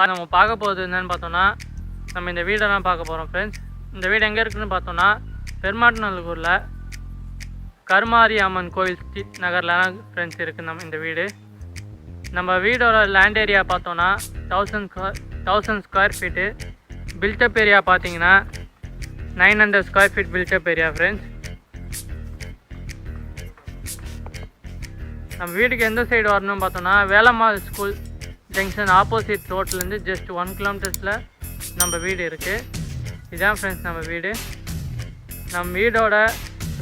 நம்ம பார்க்க போகிறது என்னென்னு பார்த்தோன்னா, நம்ம இந்த வீடெல்லாம் பார்க்க போகிறோம் ஃப்ரெண்ட்ஸ். இந்த வீடு எங்கே இருக்குதுன்னு பார்த்தோன்னா, பெருமாட்டநல்லூரில் கருமாரி அம்மன் கோவில் ஸ்ட்ரீட் நகரில் ஃப்ரெண்ட்ஸ் இருக்குது நம்ம இந்த வீடு. நம்ம வீடோட லேண்ட் ஏரியா பார்த்தோன்னா 1000 ஸ்கொயர் ஃபீட்டு. பில்டப் ஏரியா பார்த்தீங்கன்னா 900 square feet built up area friends. நம்ம வீட்டுக்கு எந்த சைடு வரணும்னு பார்த்தோன்னா, வேலம்மாள் ஸ்கூல் ஜங்ஷன் ஆப்போசிட் ரோட்லேருந்து ஜஸ்ட் 1 கிலோமீட்டர்ஸில் நம்ம வீடு இருக்குது. இதுதான் ஃப்ரெண்ட்ஸ் நம்ம வீடு. நம்ம வீடோட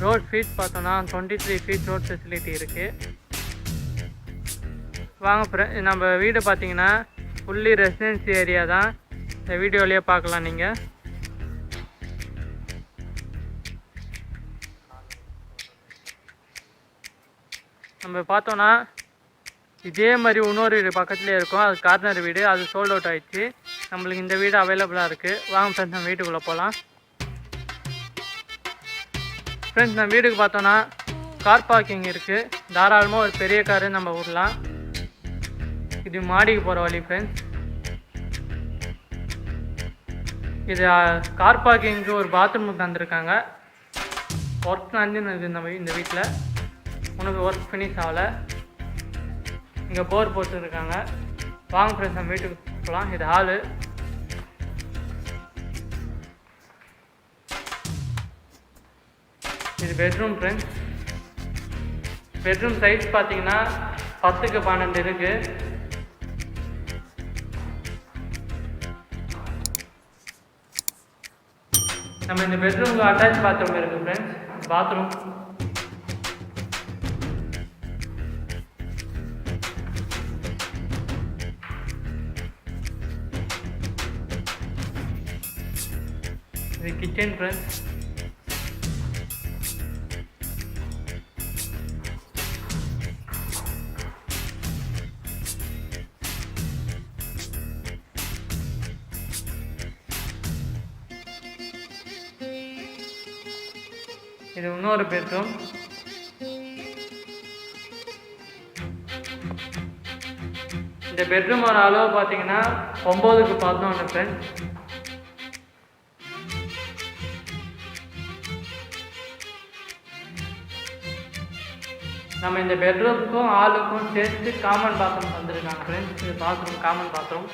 ரோட் ஃபீட் பார்த்தோன்னா 23 ஃபீட் ரோட் ஃபெசிலிட்டி இருக்குது. வாங்க நம்ம வீடு பார்த்தீங்கன்னா ஃபுல்லி ரெசிடென்சி ஏரியா தான். இந்த வீடியோலேயே பார்க்கலாம் நீங்கள். நம்ம பார்த்தோன்னா இதே மாதிரி இன்னொரு வீடு பக்கத்துலேயே இருக்கும். அது கார்னர் வீடு, அது சோல்ட் அவுட் ஆகிடுச்சு. நம்மளுக்கு இந்த வீடு அவைலபிளாக இருக்குது. வாங்க ஃப்ரெண்ட்ஸ் நம்ம வீட்டுக்குள்ளே போகலாம். ஃப்ரெண்ட்ஸ் நம்ம வீட்டுக்கு பார்த்தோன்னா கார் பார்க்கிங் இருக்குது. தாராளமாக ஒரு பெரிய காரு நம்ம விடலாம். இது மாடிக்கு போகிற வழி ஃப்ரெண்ட்ஸ். இது கார் பார்க்கிங்க்கு ஒரு பாத்ரூம் தந்துருக்காங்க. ஒர்க் நடந்துன்னு நம்ம இந்த வீட்டில் உனக்கு ஒர்க் ஃபினிஷ் ஆகலை. இங்கே போர் போட்டுருக்காங்க. வாங்க ஃப்ரெண்ட்ஸ் நம்ம வீட்டுக்கு போகலாம். இது ஹாலு. இது பெட்ரூம் ஃப்ரெண்ட்ஸ். பெட்ரூம் சைஸ் பார்த்தீங்கன்னா 10க்கு 12 இருக்குது. நம்ம இந்த பெட்ரூமுக்கு அட்டாச் பாத்ரூம் இருக்குது ஃப்ரெண்ட்ஸ். பாத்ரூம் இது கிச்சன் ஃப்ரெண்ட்ஸ். இது இன்னொரு பெட்ரூம். இந்த பெட்ரூமோட அளவு பார்த்தீங்கன்னா 9க்கு 11 ஃப்ரெண்ட்ஸ். நம்ம இந்த பெட்ரூமுக்கும் ஹாலுக்கும் சேர்த்து காமன் பாத்ரூம் வந்துருக்காங்க ஃப்ரெண்ட்ஸ். இது பாத்ரூம், காமன் பாத்ரூம்.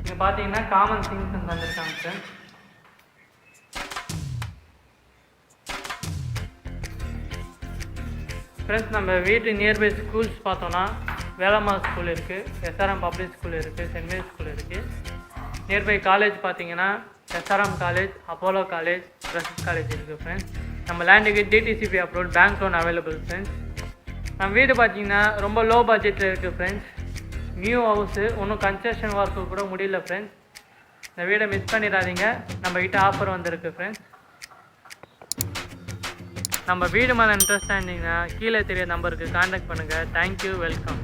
இங்கே பார்த்தீங்கன்னா காமன் சிங்க்ஸ் வந்துருக்காங்க ஃப்ரெண்ட்ஸ். ஃப்ரெண்ட்ஸ் நம்ம வீட்டு நியர்பை ஸ்கூல்ஸ் பார்த்தோன்னா வேலம்மாள் ஸ்கூல் இருக்குது, SRM பப்ளிக் ஸ்கூல் இருக்குது, சென்ட் மேரி ஸ்கூல் இருக்குது. நியர்பை காலேஜ் பார்த்தீங்கன்னா SRM காலேஜ், அப்போலோ காலேஜ், பிரசஸ் காலேஜ் இருக்குது ஃப்ரெண்ட்ஸ். நம்ம லேண்டுக்கு DTCP approval bank loan available friends. நம்ம வீடு பார்த்தீங்கன்னா ரொம்ப லோ பட்ஜெட்டில் இருக்குது ஃப்ரெண்ட்ஸ். நியூ ஹவுஸு, இன்னும் கன்ஸ்ட்ரக்ஷன் ஒர்க்கு கூட முடியல ஃப்ரெண்ட்ஸ். இந்த வீடை மிஸ் பண்ணிடாதீங்க. நம்மக்கிட்ட ஆஃபர் வந்திருக்கு ஃப்ரெண்ட்ஸ். நம்ம வீடு மேலே இன்ட்ரெஸ்டாக இருந்தீங்கன்னா கீழே தெரிய நம்பருக்கு கான்டாக்ட் பண்ணுங்கள். Thank you, welcome.